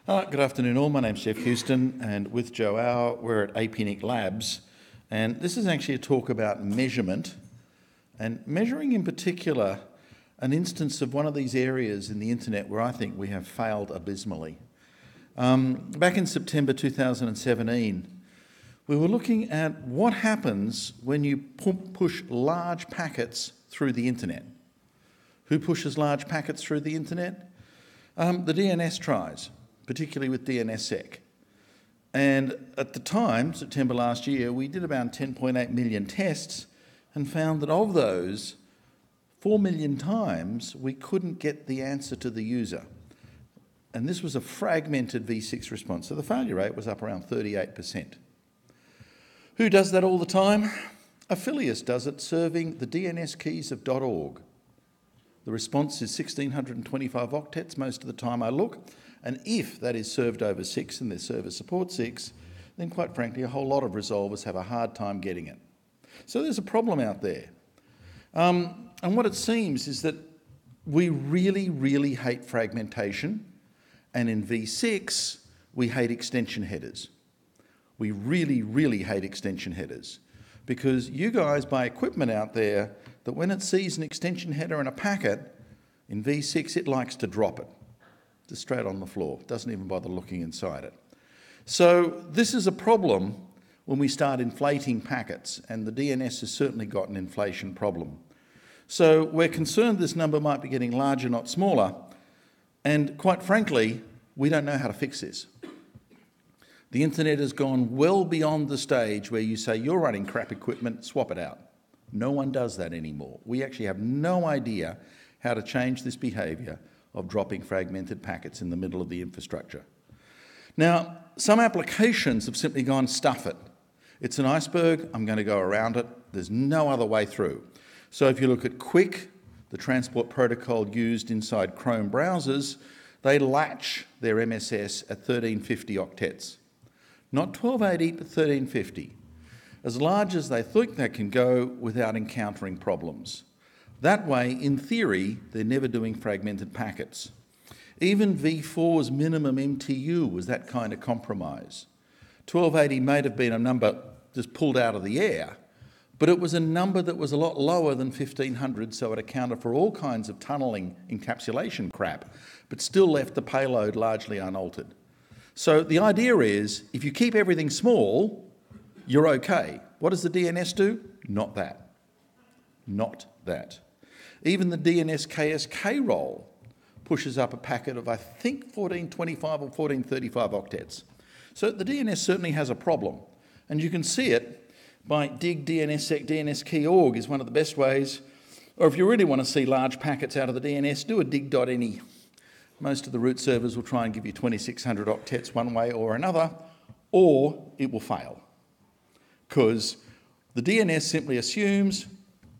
Good afternoon all, my name's Jeff Houston and with Joe Hour we're at APNIC Labs, and this is actually a talk about measurement and measuring in particular an instance of one of these areas in the internet where I think we have failed abysmally. Back in September 2017 we were looking at what happens when you push large packets through the internet. Who pushes large packets through the internet? The DNS tries, particularly with DNSSEC. And at the time, September last year, we did about 10.8 million tests and found that of those, 4 million times we couldn't get the answer to the user. And this was a fragmented V6 response, so the failure rate was up around 38%. Who does that all the time? Affiliates does it, serving the DNS keys of .org. The response is 1625 octets most of the time I look, and if that is served over 6 and their server supports 6, then quite frankly a whole lot of resolvers have a hard time getting it. So there's a problem out there. And what it seems is that we really hate fragmentation, and in V6 we hate extension headers. We really hate extension headers because you guys buy equipment out there that when it sees an extension header in a packet, in V6 it likes to drop it, just straight on the floor, doesn't even bother looking inside it. So this is a problem when we start inflating packets, and the DNS has certainly got an inflation problem. So we're concerned this number might be getting larger, not smaller, and quite frankly, we don't know how to fix this. The internet has gone well beyond the stage where you say you're running crap equipment, swap it out. No one does that anymore. We actually have no idea how to change this behaviour of dropping fragmented packets in the middle of the infrastructure. Now, some applications have simply gone stuff it. It's an iceberg, I'm going to go around it, there's no other way through. So if you look at QUIC, the transport protocol used inside Chrome browsers, they latch their MSS at 1350 octets. Not 1280, but 1350. As large as they think they can go without encountering problems. That way, in theory, they're never doing fragmented packets. Even V4's minimum MTU was that kind of compromise. 1280 may have been a number just pulled out of the air, but it was a number that was a lot lower than 1500, so it accounted for all kinds of tunnelling encapsulation crap, but still left the payload largely unaltered. So the idea is, if you keep everything small, you're okay. What does the DNS do? Not that. Not that. Even the DNS KSK role pushes up a packet of, I think, 1425 or 1435 octets. So the DNS certainly has a problem. And you can see it by dig DNSSEC DNS key org is one of the best ways. Or if you really want to see large packets out of the DNS, do a dig.any. Most of the root servers will try and give you 2600 octets one way or another, or it will fail. Because the DNS simply assumes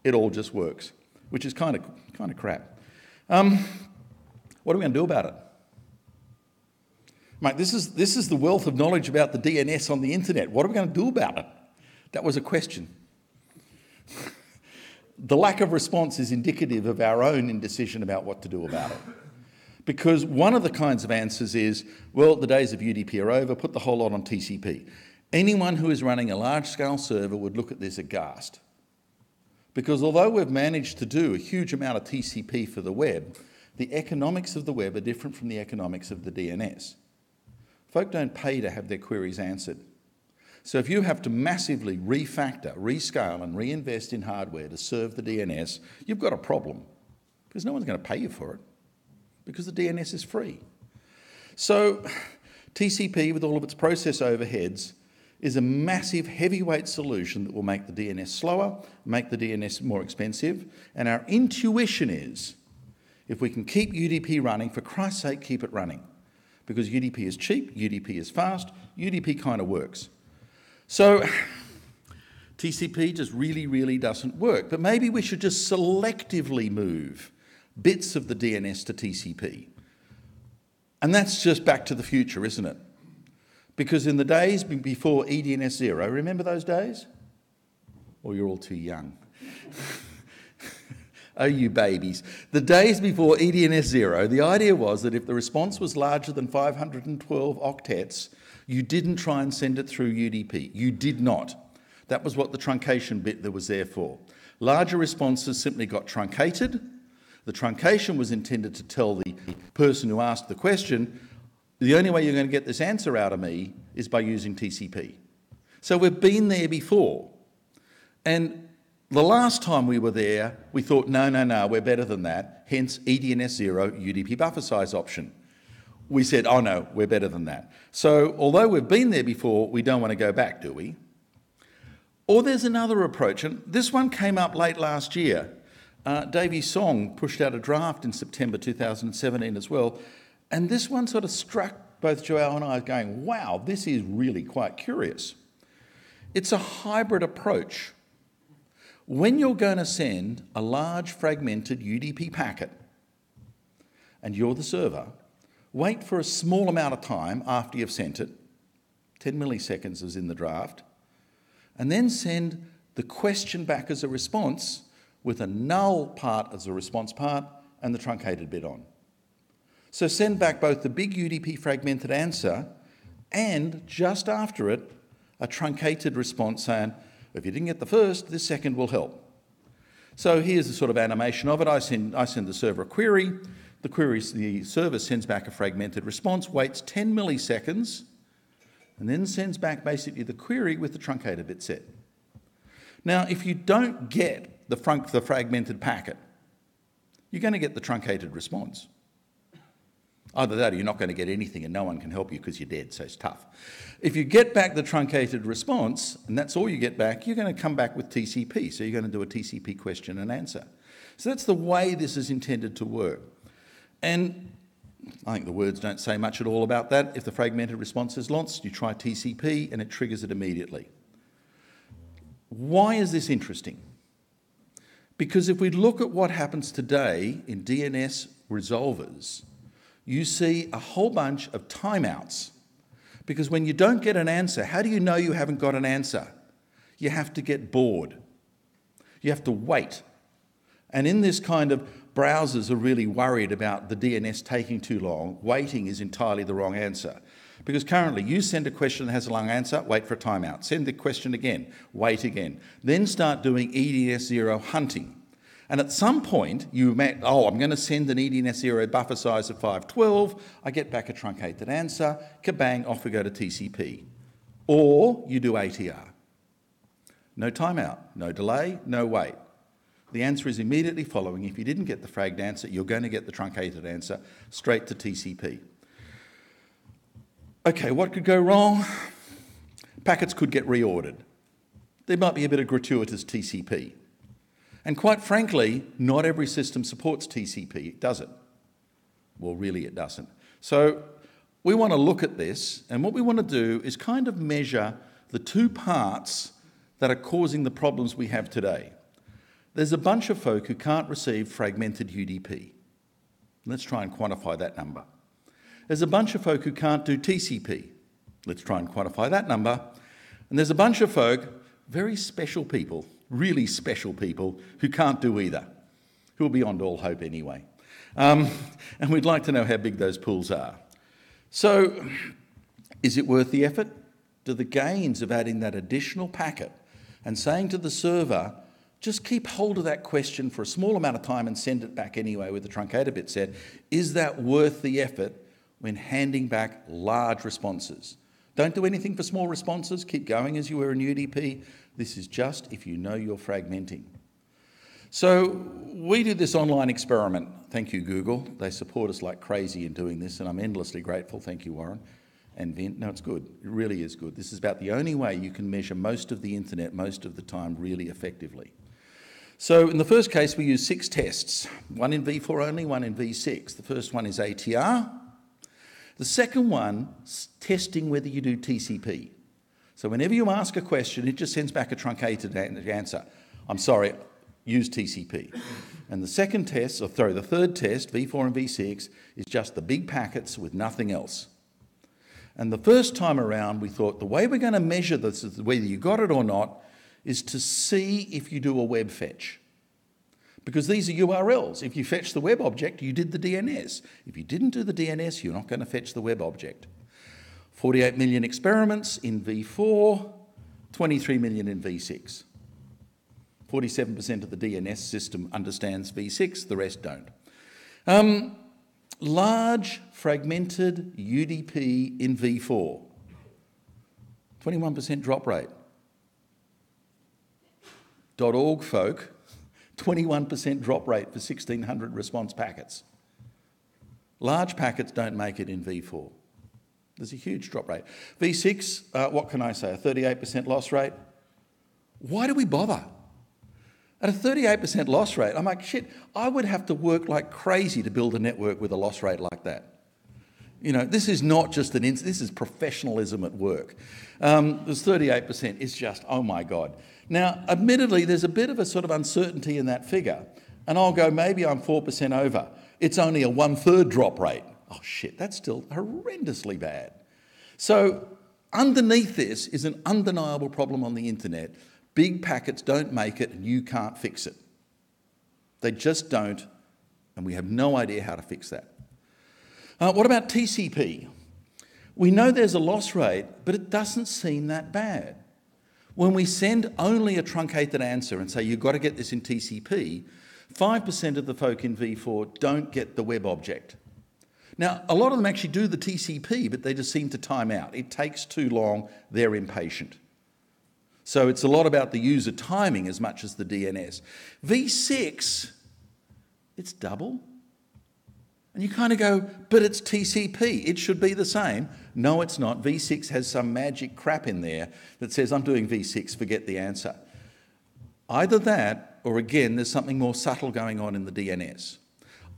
it all just works, which is kind of crap. What are we going to do about it? Mate, this is the wealth of knowledge about the DNS on the internet. What are we going to do about it? That was a question. The lack of response is indicative of our own indecision about what to do about it. Because one of the kinds of answers is, well, the days of UDP are over, put the whole lot on TCP. Anyone who is running a large-scale server would look at this aghast. Because although we've managed to do a huge amount of TCP for the web, the economics of the web are different from the economics of the DNS. Folk don't pay to have their queries answered. So if you have to massively refactor, rescale and reinvest in hardware to serve the DNS, you've got a problem. Because no one's going to pay you for it. Because the DNS is free. So TCP, with all of its process overheads, is a massive heavyweight solution that will make the DNS slower, make the DNS more expensive, and our intuition is, if we can keep UDP running, for Christ's sake, keep it running. Because UDP is cheap, UDP is fast, UDP kind of works. So TCP just really doesn't work, but maybe we should just selectively move bits of the DNS to TCP. And that's just back to the future, isn't it? Because in the days before eDNS 0, remember those days? Or you're all too young. Oh, you babies. The days before eDNS 0, the idea was that if the response was larger than 512 octets, you didn't try and send it through UDP. You did not. That was what the truncation bit that was there for. Larger responses simply got truncated. The truncation was intended to tell the person who asked the question, the only way you're going to get this answer out of me is by using TCP. So we've been there before. And the last time we were there, we thought, no, we're better than that, hence eDNS 0 UDP buffer size option. We said, oh no, we're better than that. So although we've been there before, we don't want to go back, do we? Or there's another approach, and this one came up late last year. Davey Song pushed out a draft in September 2017 as well, and this one sort of struck both Joao and I going, wow, this is really quite curious. It's a hybrid approach. When you're going to send a large fragmented UDP packet, and you're the server, wait for a small amount of time after you've sent it, 10 milliseconds is in the draft, and then send the question back as a response with a null part as a response part and the truncated bit on. So send back both the big UDP fragmented answer and just after it, a truncated response saying, if you didn't get the first, this second will help. So here's the sort of animation of it. I send the server a query. The server sends back a fragmented response, waits 10 milliseconds, and then sends back basically the query with the truncated bit set. Now, if you don't get the fragmented packet, you're going to get the truncated response. Either that or you're not going to get anything and no one can help you because you're dead, so it's tough. If you get back the truncated response, and that's all you get back, you're going to come back with TCP. So you're going to do a TCP question and answer. So that's the way this is intended to work. And I think the words don't say much at all about that. If the fragmented response is lost, you try TCP and it triggers it immediately. Why is this interesting? Because if we look at what happens today in DNS resolvers, you see a whole bunch of timeouts. Because when you don't get an answer, how do you know you haven't got an answer? You have to get bored. You have to wait. And in this kind of browsers are really worried about the DNS taking too long, waiting is entirely the wrong answer. Because currently you send a question that has a long answer, wait for a timeout. Send the question again, wait again. Then start doing eDNS 0 hunting. And at some point, you may, I'm going to send an eDNS 0 buffer size of 512, I get back a truncated answer, kabang, off we go to TCP. Or you do ATR. No timeout, no delay, no wait. The answer is immediately following. If you didn't get the fragged answer, you're going to get the truncated answer straight to TCP. Okay, what could go wrong? Packets could get reordered. There might be a bit of gratuitous TCP. And quite frankly, not every system supports TCP, does it? Well, really it doesn't. So we want to look at this, and what we want to do is kind of measure the two parts that are causing the problems we have today. There's a bunch of folk who can't receive fragmented UDP. Let's try and quantify that number. There's a bunch of folk who can't do TCP. Let's try and quantify that number. And there's a bunch of folk, very special people, really special people, who can't do either, who are beyond all hope anyway. And we'd like to know how big those pools are. So, is it worth the effort? Do the gains of adding that additional packet and saying to the server, just keep hold of that question for a small amount of time and send it back anyway with the truncated bit set, is that worth the effort when handing back large responses? Don't do anything for small responses, keep going as you were in UDP. This is just if you know you're fragmenting. So we did this online experiment. Thank you, Google. They support us like crazy in doing this, and I'm endlessly grateful. Thank you, Warren and Vint. No, it's good. It really is good. This is about the only way you can measure most of the internet most of the time really effectively. So in the first case, we used 6 tests, one in v4 only, one in v6. The first one is ATR. The second one is testing whether you do TCP. So whenever you ask a question, it just sends back a truncated answer. I'm sorry, use TCP. And the second test, the third test, v4 and v6, is just the big packets with nothing else. And the first time around, we thought the way we're going to measure this, whether you got it or not, is to see if you do a web fetch. because these are URLs. If you fetch the web object, you did the DNS. If you didn't do the DNS, you're not going to fetch the web object. 48 million experiments in v4, 23 million in v6. 47% of the DNS system understands v6, the rest don't. Large fragmented UDP in v4, 21% drop rate. .org folk, 21% drop rate for 1,600 response packets. Large packets don't make it in v4. There's a huge drop rate. v6, what can I say, a 38% loss rate? Why do we bother? At a 38% loss rate, I'm like, shit, I would have to work like crazy to build a network with a loss rate like that. You know, this is not just this is professionalism at work. There's 38% is just, oh my God. Now, admittedly, there's a bit of a sort of uncertainty in that figure, and I'll go, maybe I'm 4% over. It's only a 1/3 drop rate. Oh shit, that's still horrendously bad. So underneath this is an undeniable problem on the internet. Big packets don't make it and you can't fix it. They just don't, and we have no idea how to fix that. What about TCP? We know there's a loss rate, but it doesn't seem that bad. When we send only a truncated answer and say, you've got to get this in TCP, 5% of the folk in v4 don't get the web object. Now, a lot of them actually do the TCP, but they just seem to time out. It takes too long, they're impatient. So it's a lot about the user timing as much as the DNS. v6, it's double. And you kind of go, but it's TCP, it should be the same. No, it's not. v6 has some magic crap in there that says, I'm doing v6, forget the answer. Either that, or again, there's something more subtle going on in the DNS.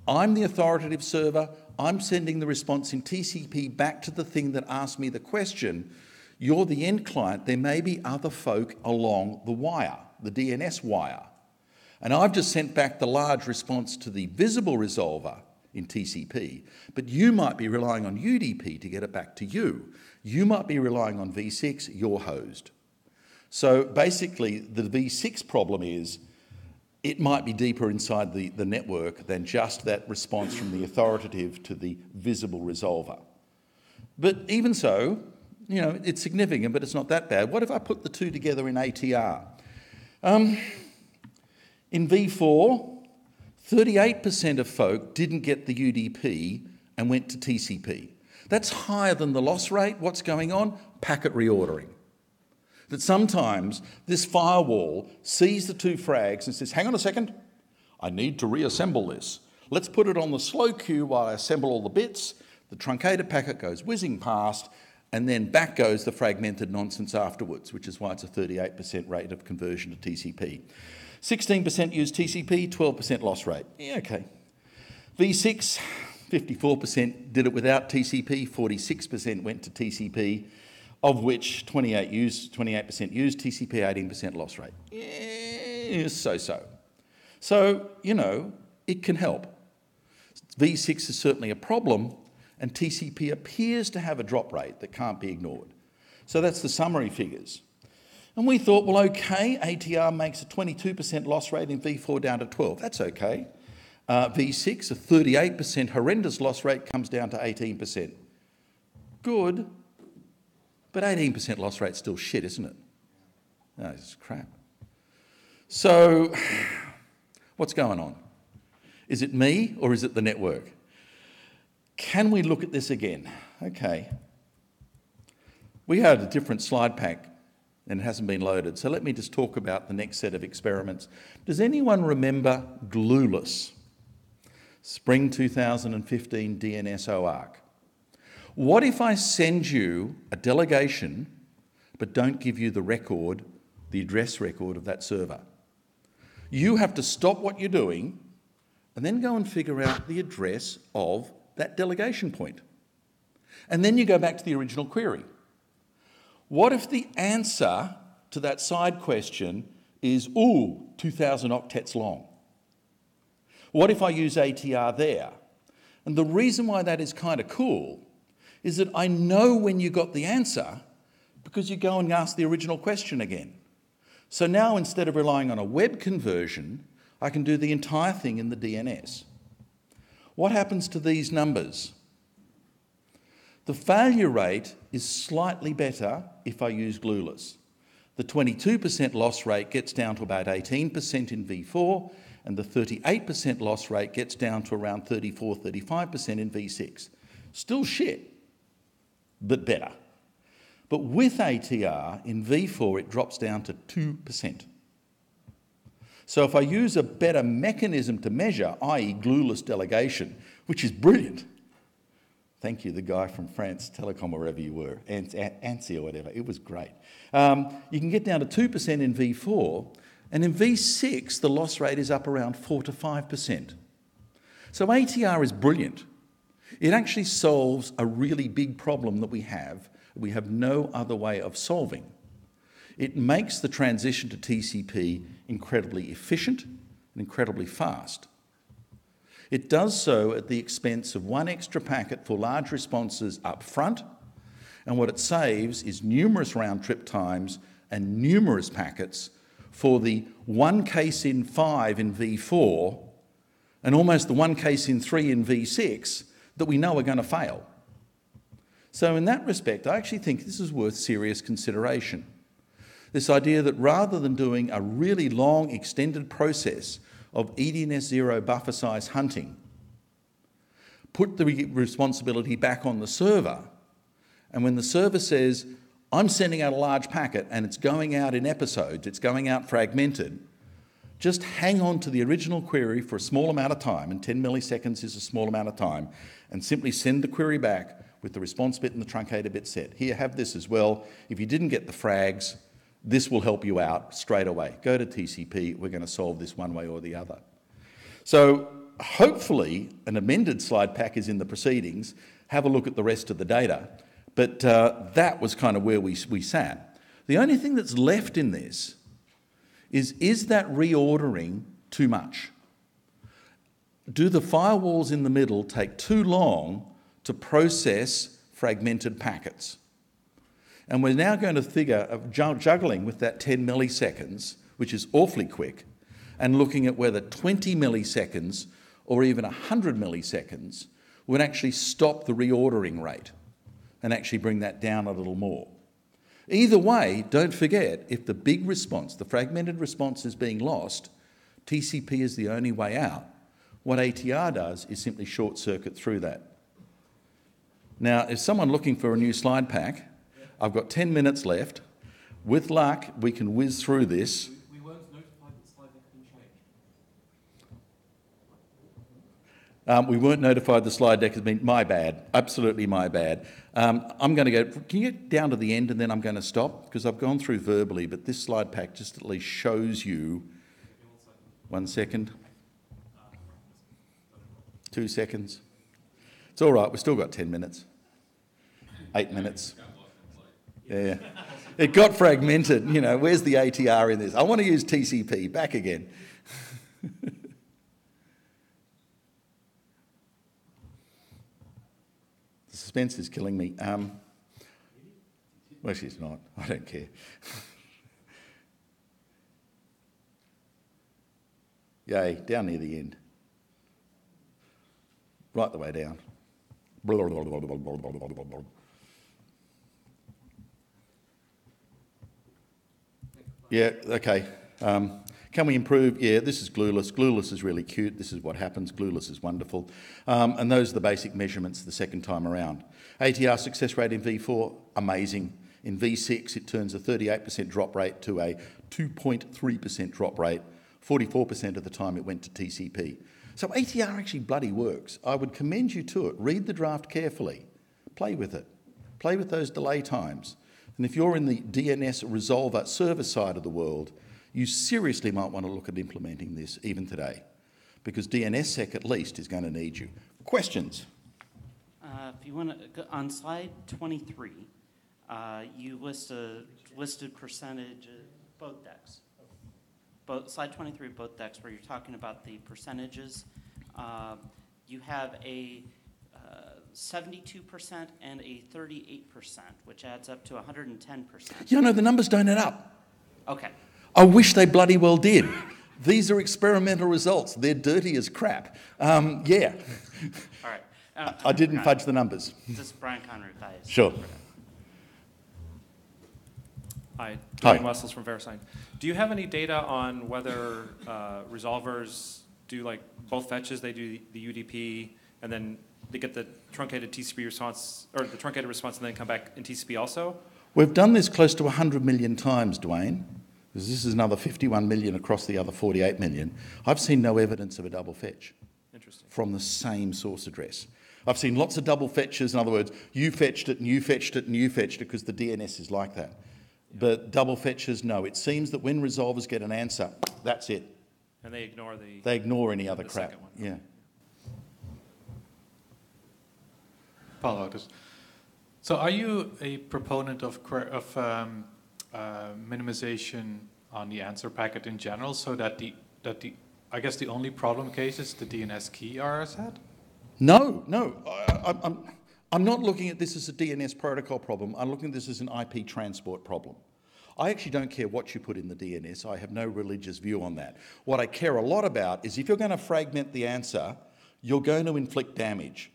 I'm the authoritative server, I'm sending the response in TCP back to the thing that asked me the question. You're the end client, there may be other folk along the wire, the DNS wire. And I've just sent back the large response to the visible resolver in TCP, but you might be relying on UDP to get it back to you. You might be relying on v6, you're hosed. So basically the v6 problem is it might be deeper inside the network than just that response from the authoritative to the visible resolver. But even so, you know, it's significant, but it's not that bad. What if I put the two together in ATR? In v4, 38% of folk didn't get the UDP and went to TCP. That's higher than the loss rate. What's going on? Packet reordering. That sometimes this firewall sees the two frags and says, hang on a second, I need to reassemble this. Let's put it on the slow queue while I assemble all the bits. The truncated packet goes whizzing past, and then back goes the fragmented nonsense afterwards, which is why it's a 38% rate of conversion to TCP. 16% use TCP, 12% loss rate. Yeah, okay. v6, 54% did it without TCP, 46% went to TCP, of which 28% used TCP, 18% loss rate. Yeah, so-so. So, you know, it can help. v6 is certainly a problem, and TCP appears to have a drop rate that can't be ignored. So that's the summary figures. And we thought, well, okay, ATR makes a 22% loss rate in v4 down to 12. That's okay. v6, a 38% horrendous loss rate comes down to 18%. Good, but 18% loss rate's still shit, isn't it? No, it's crap. So what's going on? Is it me or is it the network? Can we look at this again? Okay. We had a different slide pack and it hasn't been loaded. So let me just talk about the next set of experiments. Does anyone remember Glueless? Spring 2015 DNS OARC. What if I send you a delegation but don't give you the record, the address record of that server? You have to stop what you're doing and then go and figure out the address of that delegation point. And then you go back to the original query. What if the answer to that side question is, 2,000 octets long? What if I use ATR there? And the reason why that is kind of cool is that I know when you got the answer because you go and ask the original question again. So now instead of relying on a web conversion, I can do the entire thing in the DNS. What happens to these numbers? The failure rate is slightly better if I use Glueless. The 22% loss rate gets down to about 18% in V4, and the 38% loss rate gets down to around 34, 35% in V6. Still shit, but better. But with ATR, in V4, it drops down to 2%. So if I use a better mechanism to measure, i.e. Glueless delegation, which is brilliant. Thank you, the guy from France Telecom, wherever you were, ANSI or whatever, it was great. You can get down to 2% in V4, and in V6, the loss rate is up around 4 to 5%. So ATR is brilliant. It actually solves a really big problem that we have no other way of solving. It makes the transition to TCP incredibly efficient and incredibly fast. It does so at the expense of one extra packet for large responses up front, and what it saves is numerous round-trip times and numerous packets for the one case in 5 in V4 and almost the one case in 3 in V6 that we know are going to fail. So in that respect, I actually think this is worth serious consideration. This idea that rather than doing a really long, extended process of EDNS 0 buffer size hunting, put the responsibility back on the server, and when the server says, I'm sending out a large packet and it's going out in episodes, it's going out fragmented, just hang on to the original query for a small amount of time, and 10 milliseconds is a small amount of time, and simply send the query back with the response bit and the truncator bit set. Here, have this as well. If you didn't get the frags, this will help you out straight away. Go to TCP, we're going to solve this one way or the other. So hopefully an amended slide pack is in the proceedings. Have a look at the rest of the data. But that was kind of where we sat. The only thing that's left in this is that reordering too much? Do the firewalls in the middle take too long to process fragmented packets? And we're now going to figure of juggling with that 10 milliseconds, which is awfully quick, and looking at whether 20 milliseconds or even 100 milliseconds would actually stop the reordering rate and actually bring that down a little more. Either way, don't forget, if the big response, the fragmented response is being lost, TCP is the only way out. What ATR does is simply short circuit through that. Now, if someone looking for a new slide pack, I've got 10 minutes left. With luck, we can whiz through this. We weren't notified that slide deck had been changed. We weren't notified the slide deck has been, my bad, absolutely my bad. I'm going to go, can you get down to the end and then I'm going to stop? Because I've gone through verbally, but this slide pack just at least shows you, 1 second, 2 seconds. It's all right, we've still got 10 minutes, 8 minutes. Yeah, it got fragmented, you know, where's the ATR in this? I want to use TCP, back again. The suspense is killing me. Well, she's not, I don't care. Yay, down near the end. Right the way down. Yeah, okay. Can we improve? Yeah, this is Glueless. Glueless is really cute. This is what happens. Glueless is wonderful. And those are the basic measurements the second time around. ATR success rate in V4, amazing. In V6, it turns a 38% drop rate to a 2.3% drop rate. 44% of the time it went to TCP. So ATR actually bloody works. I would commend you to it. Read the draft carefully. Play with it. Play with those delay times. And if you're in the DNS resolver server side of the world, you seriously might want to look at implementing this even today, because DNSSEC at least is going to need you. Questions? If you want to go on slide 23, you listed percentage both decks. Slide 23, both decks, where you're talking about the percentages. You have a 72% and a 38%, which adds up to 110%. Yeah, no, the numbers don't add up. Okay. I wish they bloody well did. These are experimental results. They're dirty as crap. Yeah. All right. I didn't fudge the numbers. This is Brian Conrad. Sure. Hi, Hi. Dwayne Wessels from VeriSign. Do you have any data on whether resolvers do like both fetches? They do the UDP, and then they get the truncated TCP response, or the truncated response, and then come back in TCP also? We've done this close to 100 million times, Dwayne. Because this is another 51 million across the other 48 million. I've seen no evidence of a double fetch. Interesting. From the same source address. I've seen lots of double fetches. In other words, you fetched it and you fetched it and you fetched it because the DNS is like that. Yeah. But double fetches, no. It seems that when resolvers get an answer, that's it. And they ignore the... They ignore any other the crap. second one. Yeah. Paul Otis. So are you a proponent of minimization on the answer packet in general, so that I guess the only problem case is the DNS key RS head? No. I'm not looking at this as a DNS protocol problem. I'm looking at this as an IP transport problem. I actually don't care what you put in the DNS. I have no religious view on that. What I care a lot about is if you're going to fragment the answer, you're going to inflict damage.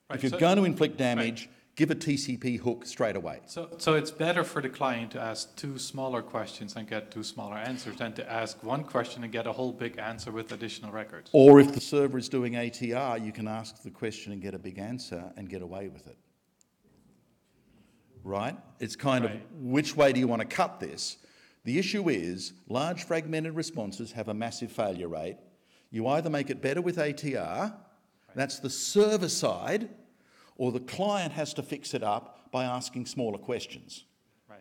Right, if you're going to inflict damage, give a TCP hook straight away. So it's better for the client to ask two smaller questions and get two smaller answers than to ask one question and get a whole big answer with additional records. Or if the server is doing ATR, you can ask the question and get a big answer and get away with it. Right? It's kind of, which way do you want to cut this? The issue is, large fragmented responses have a massive failure rate. You either make it better with ATR, that's the server side, or the client has to fix it up by asking smaller questions. Right.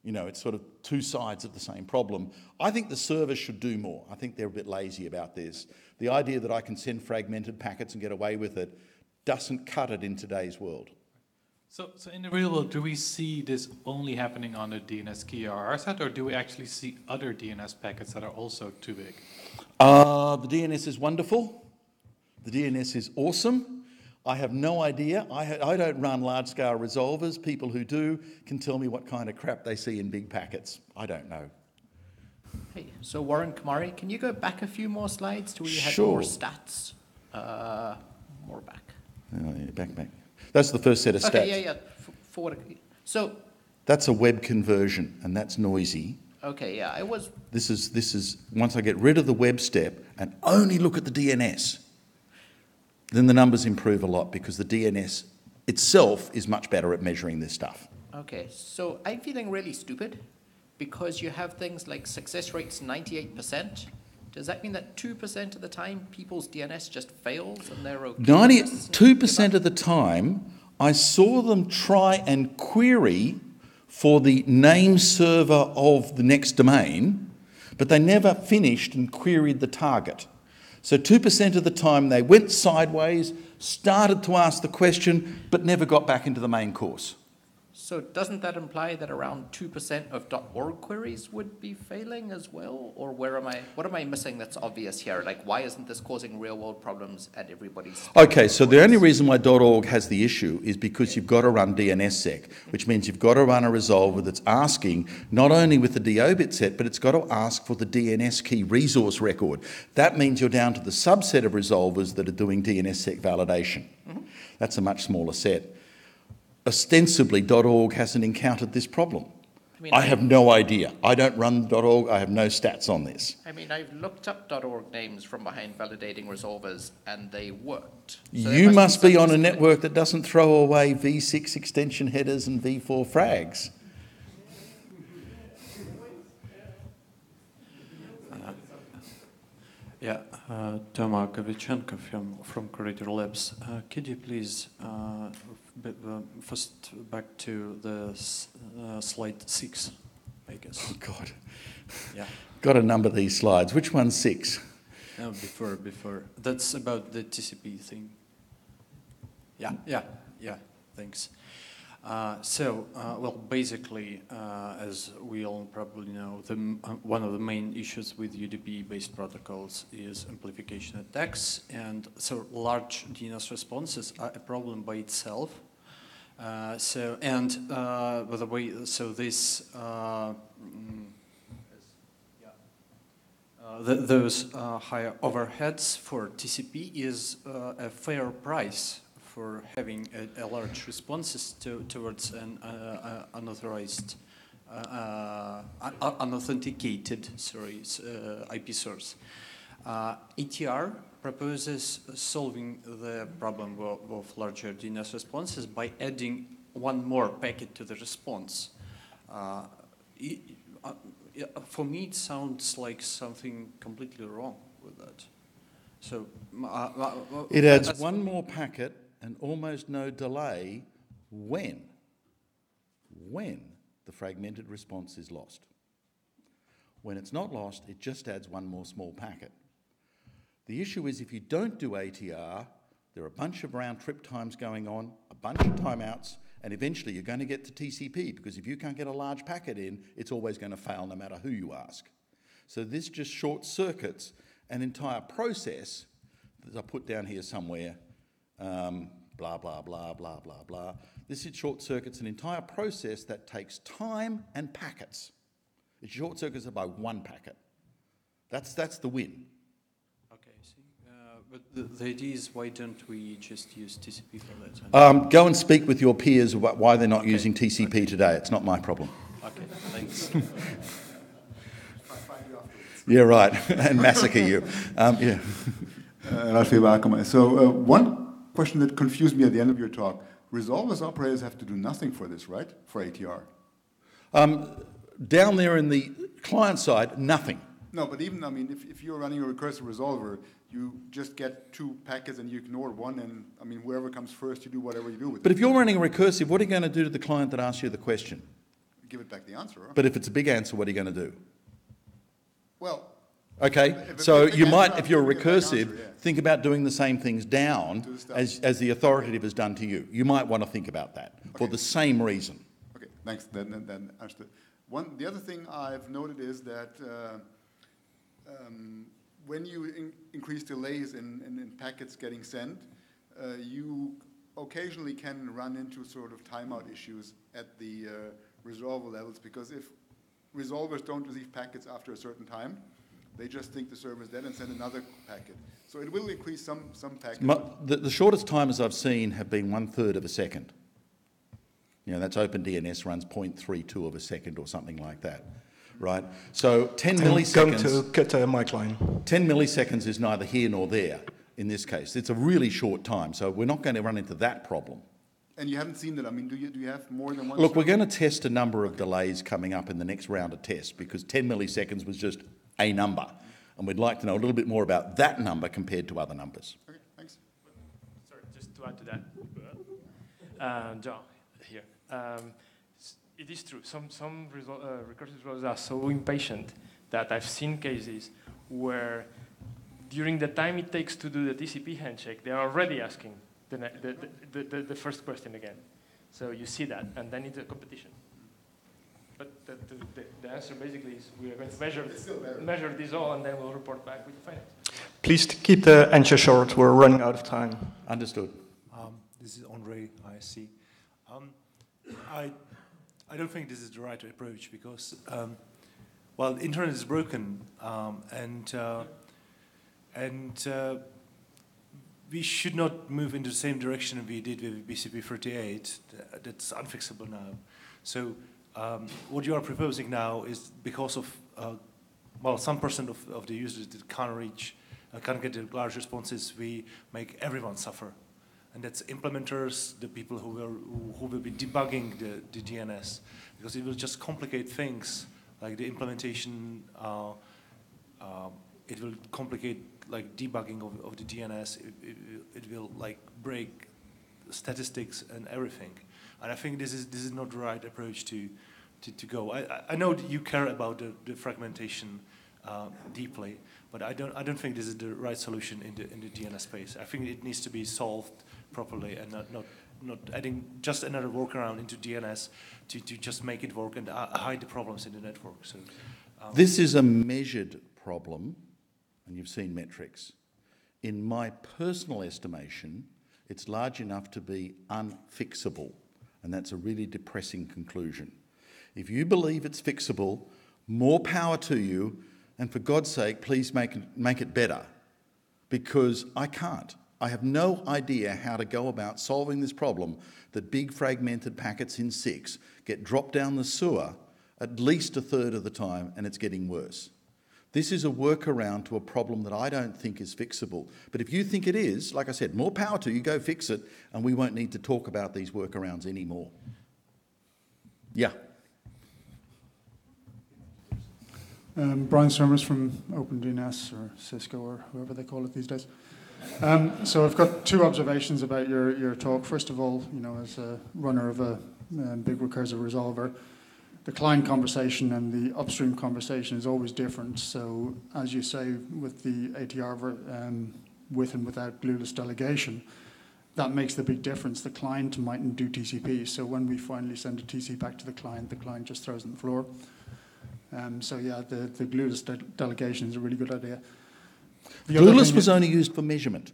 You know, it's sort of two sides of the same problem. I think the server should do more. I think they're a bit lazy about this. The idea that I can send fragmented packets and get away with it doesn't cut it in today's world. So in the real world, do we see this only happening on the DNS key or RSAT, or do we actually see other DNS packets that are also too big? The DNS is wonderful. The DNS is awesome. I have no idea. I don't run large-scale resolvers. People who do can tell me what kind of crap they see in big packets. I don't know. Hey, so Warren Kamari, can you go back a few more slides to where you had Sure. more stats? More back. Oh, yeah, back. That's the first set of stats. Okay, yeah. Forward. So. That's a web conversion, and that's noisy. Okay, yeah, I was. This is once I get rid of the web step and only look at the DNS, then the numbers improve a lot because the DNS itself is much better at measuring this stuff. Okay, so I'm feeling really stupid because you have things like success rates 98%. Does that mean that 2% of the time people's DNS just fails and they're okay? 92% of the time, I saw them try and query for the name server of the next domain, but they never finished and queried the target. So 2% of the time they went sideways, started to ask the question, but never got back into the main course. So doesn't that imply that around 2% of .org queries would be failing as well? Or what am I missing that's obvious here? Like, why isn't this causing real world problems at everybody's? Okay, so the only reason why .org has the issue is because you've got to run DNSSEC, which means you've got to run a resolver that's asking not only with the DO bit set, but it's got to ask for the DNS key resource record. That means you're down to the subset of resolvers that are doing DNSSEC validation. Mm-hmm. That's a much smaller set. Ostensibly, .org hasn't encountered this problem. I have no idea. I don't run .org. I have no stats on this. I mean, I've looked up .org names from behind validating resolvers, and they worked. So you must be on a network that doesn't throw away V6 extension headers and V4 frags. Toma Kavichenko from Corridor Labs. Could you please first back to the slide 6, I guess. Oh, God. Yeah. Got to number these slides. Which one's 6? No, before. That's about the TCP thing. Yeah, thanks. Well, basically, as we all probably know, one of the main issues with UDP-based protocols is amplification attacks, and so large DNS responses are a problem by itself. By the way, so this Those higher overheads for TCP is a fair price for having a large responses towards an unauthorized, unauthenticated, IP source. ATR proposes solving the problem of larger DNS responses by adding one more packet to the response. For me, it sounds like something completely wrong with that. So it adds one more packet and almost no delay when the fragmented response is lost. When it's not lost, it just adds one more small packet. The issue is if you don't do ATR, there are a bunch of round trip times going on, a bunch of timeouts, and eventually you're going to get to TCP, because if you can't get a large packet in, it's always going to fail no matter who you ask. So this just short circuits an entire process, that I put down here somewhere, blah, blah, blah, blah, blah, blah. This short circuits an entire process that takes time and packets. It short circuits it by one packet. That's the win. Okay, I see. But the idea is, why don't we just use TCP for that? Go and speak with your peers about why they're not using TCP today. It's not my problem. Okay, thanks. Yeah, right. And massacre you. Yeah. So one question that confused me at the end of your talk, resolvers operators have to do nothing for this, right? For ATR? Down there in the client side, nothing. No, but even, I mean, if you're running a recursive resolver, you just get two packets and you ignore one, and I mean, whoever comes first, you do whatever you do with it. But if you're running a recursive, what are you going to do to the client that asks you the question? Give it back the answer. Huh? But if it's a big answer, what are you going to do? Well, okay, so you might, if you're a recursive, think about doing the same things down as the authoritative has done to you. You might want to think about that for the same reason. Okay, thanks. Then understood. The other thing I've noted is that when you increase delays in packets getting sent, you occasionally can run into sort of timeout issues at the resolver levels, because if resolvers don't receive packets after a certain time, they just think the server is dead and send another packet. So it will increase some packets. The shortest timers I've seen have been 1/3 of a second. You know, that's OpenDNS runs 0.32 of a second or something like that, right? So 10 milliseconds... Going to cut a mic line. 10 milliseconds is neither here nor there in this case. It's a really short time, so we're not going to run into that problem. And you haven't seen that? I mean, do you have more than one? Look, we're going to test a number of delays coming up in the next round of tests, because 10 milliseconds was just a number. And we'd like to know a little bit more about that number compared to other numbers. Okay, thanks. Sorry, just to add to that. John, here. It is true. Some recursive resolvers are so impatient that I've seen cases where during the time it takes to do the TCP handshake, they are already asking the first question again. So you see that, and then it's a competition. But the answer basically is we are going to measure this all, and then we'll report back with the findings. Please keep the answer short. We're running out of time. Understood. This is Andre, ISC. I don't think this is the right approach, because, well, the internet is broken, and we should not move in the same direction we did with BCP38. That's unfixable now. So what you are proposing now is because of, well, some percent of the users that can't get the large responses, we make everyone suffer. And that's implementers, the people who will be debugging the DNS, because it will just complicate things, like the implementation, it will complicate like debugging of the DNS, it will like break statistics and everything. And I think this is not the right approach to go. I know that you care about the fragmentation deeply, but I don't think this is the right solution in the DNS space. I think it needs to be solved properly, and not adding just another workaround into DNS to just make it work and hide the problems in the network. So this is a measured problem, and you've seen metrics. In my personal estimation, it's large enough to be unfixable, and that's a really depressing conclusion. If you believe it's fixable, more power to you, And for God's sake, please make it better, because I can't. I have no idea how to go about solving this problem that big fragmented packets in 6 get dropped down the sewer at least a third of the time, and it's getting worse. This is a workaround to a problem that I don't think is fixable. But if you think it is, like I said, more power to you, go fix it, and we won't need to talk about these workarounds anymore. Yeah. Brian Summers from OpenDNS, or Cisco, or whoever they call it these days. So I've got 2 observations about your talk. First of all, as a runner of a big recursive resolver, the client conversation and the upstream conversation is always different. So as you say, with the ATR with and without glueless delegation, that makes the big difference. The client mightn't do TCP. So when we finally send a TC back to the client just throws it on the floor. So yeah, the glueless delegation is a really good idea. Glueless was only used for measurement.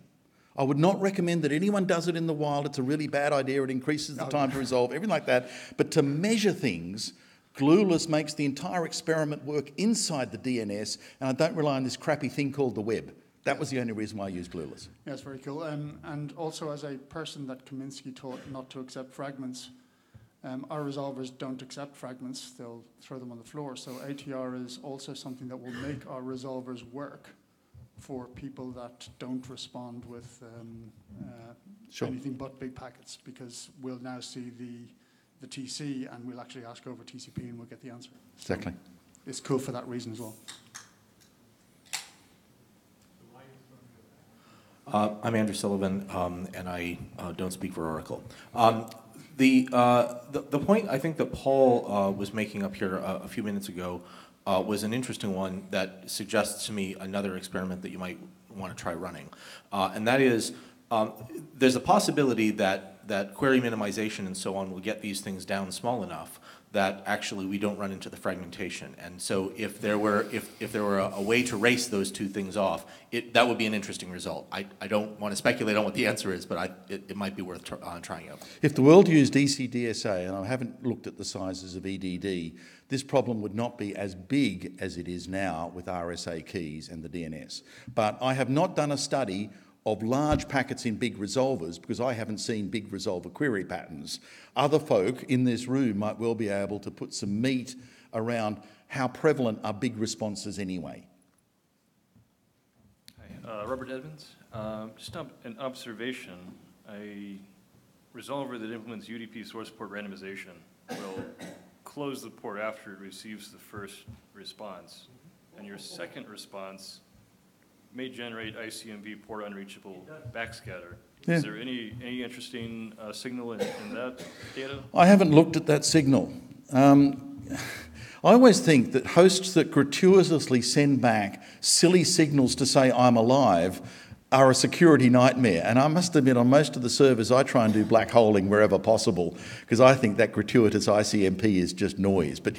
I would not recommend that anyone does it in the wild. It's a really bad idea. It increases the time to resolve, everything like that. But to measure things, Glueless makes the entire experiment work inside the DNS, and I don't rely on this crappy thing called the web. That was the only reason why I used Glueless. Yeah, it's very cool. And also, as a person that Kaminsky taught not to accept fragments, our resolvers don't accept fragments. They'll throw them on the floor. So ATR is also something that will make our resolvers work for people that don't respond with anything but big packets, because we'll now see the TC and we'll actually ask over TCP and we'll get the answer. Exactly. So it's cool for that reason as well. I'm Andrew Sullivan, and I don't speak for Oracle. The point I think that Paul was making up here a few minutes ago was an interesting one that suggests to me another experiment that you might want to try running. And that is, there's a possibility that query minimization and so on will get these things down small enough that actually we don't run into the fragmentation. And so if there were a way to race those 2 things off, that would be an interesting result. I don't want to speculate on what the answer is, but it might be worth trying out. If the world used ECDSA, and I haven't looked at the sizes of EDD, this problem would not be as big as it is now with RSA keys and the DNS. But I have not done a study of large packets in big resolvers because I haven't seen big resolver query patterns. Other folk in this room might well be able to put some meat around how prevalent are big responses anyway. Hi, Robert Edmonds. Just an observation. A resolver that implements UDP source port randomization will close the port after it receives the first response. And your second response may generate ICMP port unreachable backscatter. Yeah. Is there any interesting signal in that data? I haven't looked at that signal. I always think that hosts that gratuitously send back silly signals to say I'm alive are a security nightmare. And I must admit, on most of the servers, I try and do black holing wherever possible because I think that gratuitous ICMP is just noise. But,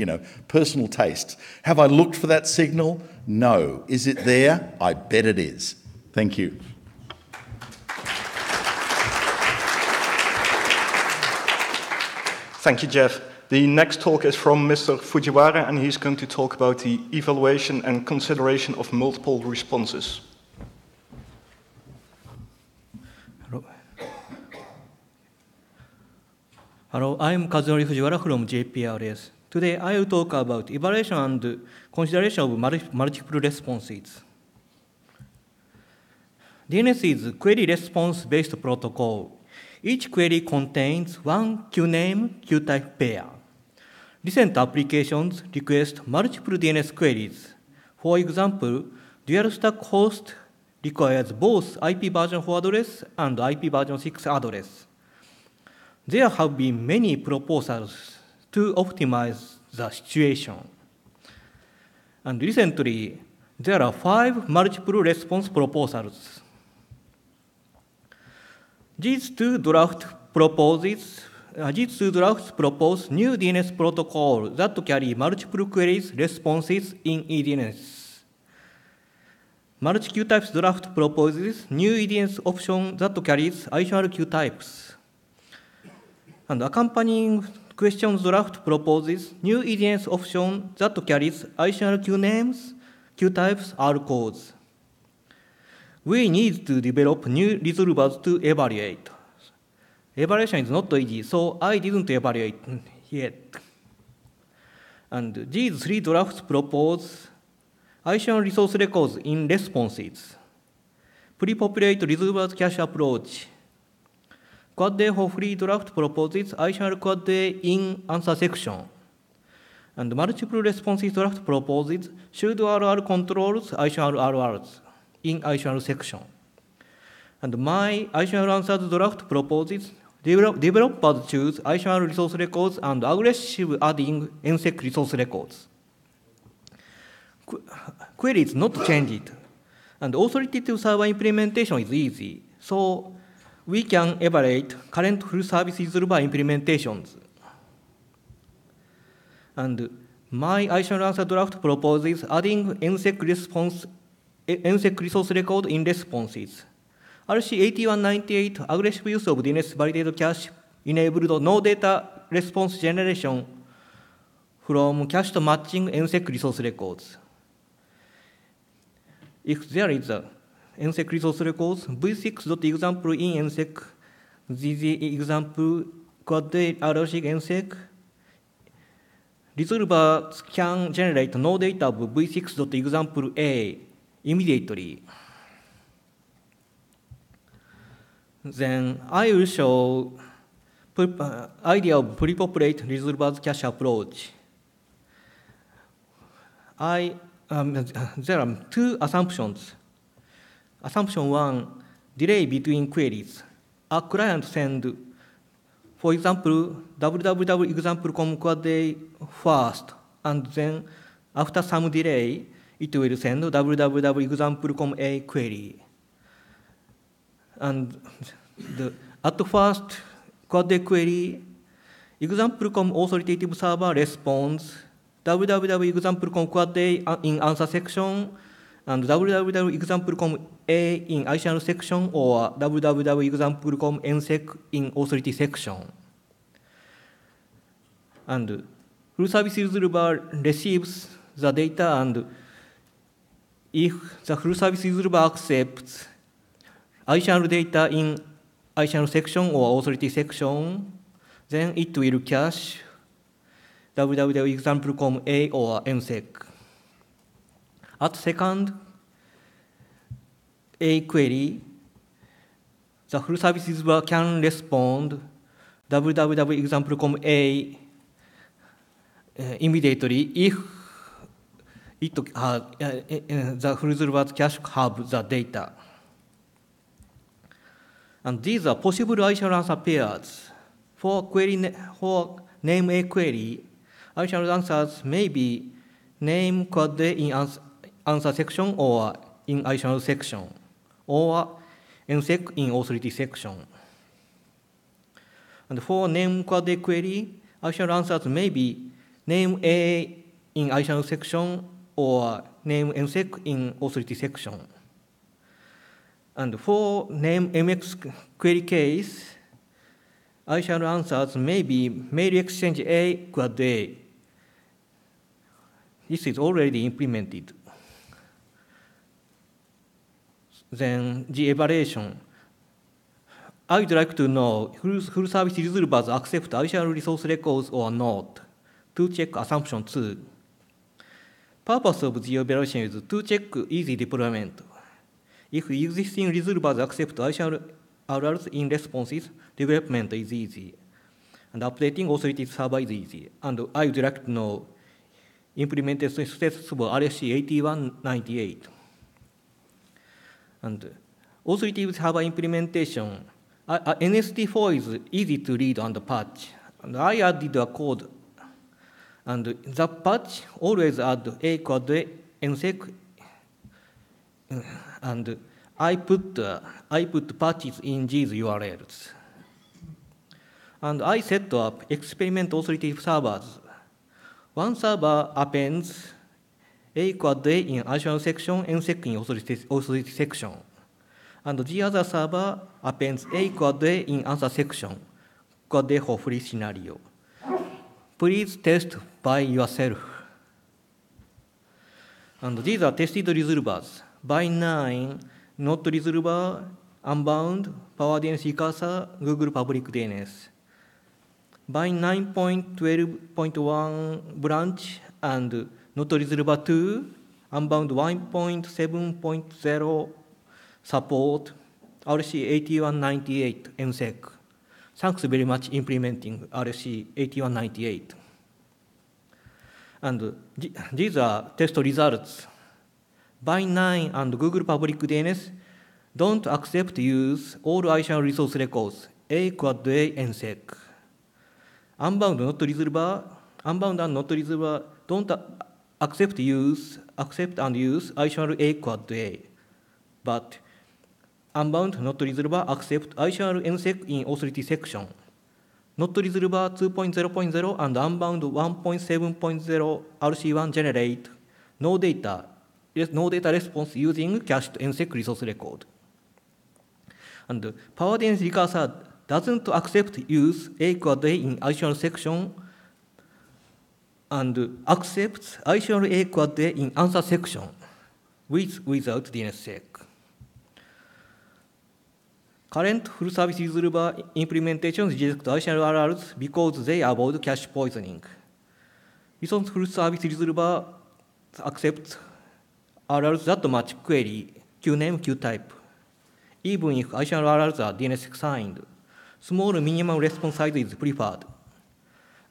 personal tastes. Have I looked for that signal? No. Is it there? I bet it is. Thank you. Thank you, Jeff. The next talk is from Mr. Fujiwara, and he's going to talk about the evaluation and consideration of multiple responses. Hello, I'm Kazunori Fujiwara from J PRS. Today I will talk about evaluation and consideration of multiple responses. DNS is query response-based protocol. Each query contains one QName, QType pair. Recent applications request multiple DNS queries. For example, dual stack host requires both IP version 4 address and IP version 6 address. There have been many proposals to optimize the situation. And recently, there are 5 multiple response proposals. These two drafts propose new DNS protocol that carry multiple queries responses in EDNS. Multi-QTypes draft proposes new EDNS option that carries additional QTypes. And accompanying questions draft proposes new EDNS option that carries additional QNames, Q types are codes. We need to develop new resolvers to evaluate. Evaluation is not easy, so I didn't evaluate yet. And these three drafts propose additional resource records in responses, pre-populate resolvers cache approach. Quad A for free draft proposes additional quad A in answer section. And multiple responses draft proposes should RR controls additional RRs in additional section. And my additional answers draft proposes developers choose additional resource records and aggressive adding NSEC resource records. Query is not changed, and authoritative server implementation is easy, so we can evaluate current full service resolver implementations. And my additional answer draft proposes adding NSEC resource record in responses. RC8198 aggressive use of DNS validated cache enabled no data response generation from cached matching NSEC resource records. If there is a NSEC resource records, v6.example in NSEC, ZZ example quad RC NSEC, resolvers can generate no data of v6.example A immediately. Then I will show idea of pre-populate resolvers cache approach. There are two assumptions. Assumption one, delay between queries. A client send, for example, www example.com quad A first, and then after some delay, it will send www example.com A query. And at first quad A query, example.com authoritative server responds www example.com quad A in answer section and www example.com A in additional section or www example.com nsec in authority section. And full service resolver receives the data, and if the full service resolver accepts additional data in additional section or authority section, then it will cache www example.com A or nsec. At second A query, the full service resolver can respond www example.com A immediately if the full resolver cache have the data. And these are possible additional answer pairs. For name A query, additional answers may be name quad A in answer section or in additional section, or nsec in authority section. And for name quad A query, additional answers may be name A in additional section or name nsec in authority section. And for name MX query case, additional answers may be mail exchange A quad A. This is already implemented. Then the evaluation. I would like to know full service resolvers accept additional resource records or not to check assumption 2. Purpose of the evaluation is to check easy deployment. If existing resolvers accept additional RRs in responses, development is easy. And updating authority server is easy. And I would like to know implemented status for RSC 8198. And authoritative server implementation. NST4 is easy to read on the patch. And I added a code. And the patch always add A quad A nsec. And I put patches in these URLs. And I set up experiment authoritative servers. One server appends A quad A in additional section, nsec in authority section. And the other server appends A quad A in answer section, quad A for free scenario. Please test by yourself. And these are tested resolvers. By 9, not resolver, Unbound, Power DNS Recurser, Google Public DNS. By 9.12.1 branch and not resolver 2, Unbound 1.7.0 support RC8198 MSEC. Thanks very much implementing RC8198. And these are test results. By 9 and Google Public DNS don't accept use all iChannel resource records, A quad A NSEC. Unbound and not resolver don't accept and use iChannel A quad A. But Unbound not resolver accept iChannel NSEC in authority section. Not resolver 2.0.0 and Unbound 1.7.0 RC1 generate no data response using cached NSEC resource record. And Power DNS Recurser doesn't accept use A quad A in iChannel section and accepts iChannel A quad A in answer section without DNSSEC. Current full service resolver implementations reject iChannel RRs because they avoid cache poisoning. Recent full service resolver accepts RRs that match query, QName, QType. Even if iChannel RRs are DNS signed, small minimum response size is preferred.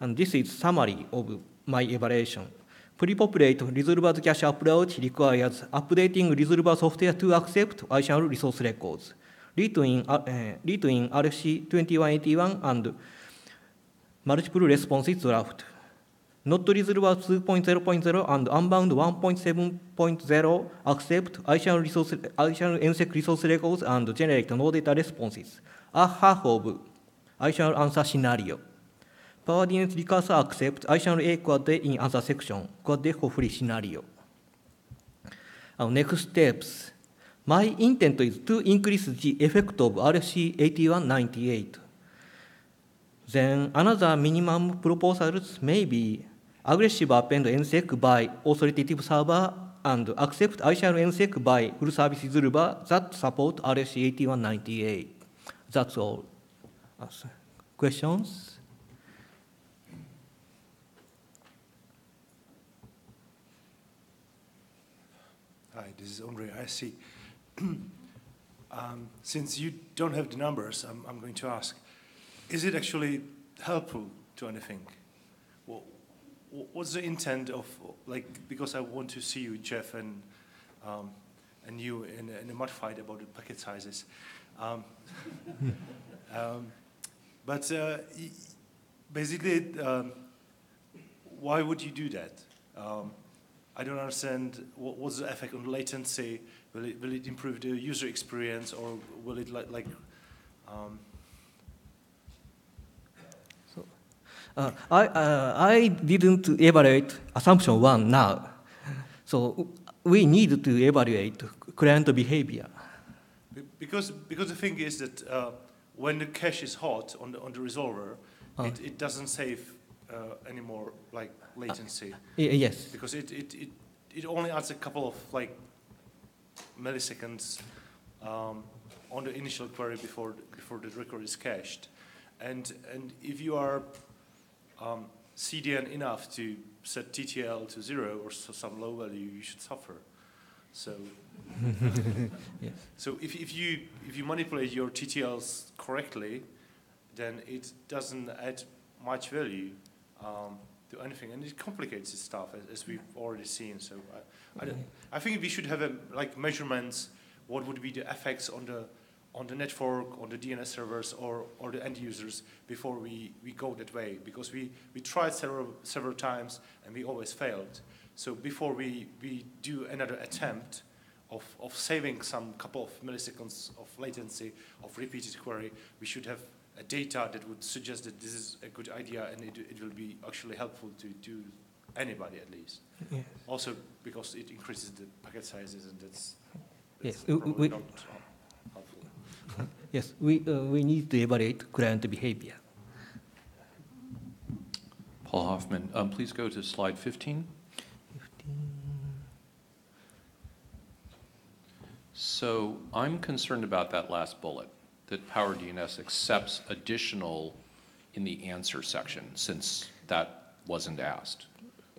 And this is summary of my evaluation. Pre-populate resolver cache approach requires updating resolver software to accept iChannel resource records. Read in RFC 2181 and multiple responses draft. Not resolver 2.0.0 and Unbound 1.7.0 accept iChannel NSEC resource records and generate no data responses. A half of iChannel answer scenario. Power DNS Recurser accepts iChannel A quad A in answer section, quad A for free scenario. Our next steps. My intent is to increase the effect of RFC8198. Then another minimum proposals may be aggressive append NSEC by authoritative server and accept iChannel NSEC by full service resolver that support RFC8198. That's all. Questions? Hi, this is Andre. I see. Since you don't have the numbers, I'm going to ask, is it actually helpful to anything? Well, what's the intent of, like, because I want to see you, Jeff, and you in a mud fight about the packet sizes. But basically, why would you do that? I don't understand what's the effect on latency. Will it improve the user experience, or will it I didn't evaluate assumption 1 now. So we need to evaluate client behavior. Because the thing is that when the cache is hot on the resolver, it doesn't save any more like latency. Yes. Because it only adds a couple of like milliseconds on the initial query before the record is cached, and if you are CDN enough to set TTL to 0 or some low value, you should suffer. So, yes. So if you manipulate your TTLs correctly, then it doesn't add much value to anything, and it complicates the stuff as we've already seen. So I think we should have like measurements. What would be the effects on the network, on the DNS servers, or the end users before we go that way? Because we tried several times and we always failed. So before we do another attempt of saving some couple of milliseconds of latency of repeated query, we should have a data that would suggest that this is a good idea and it will be actually helpful to anybody at least. Yes. Also because it increases the packet sizes, and that's yes. probably not helpful. Yes, we need to evaluate client behavior. Paul Hoffman, please go to slide 15. So I'm concerned about that last bullet, that Power DNS accepts additional in the answer section, since that wasn't asked.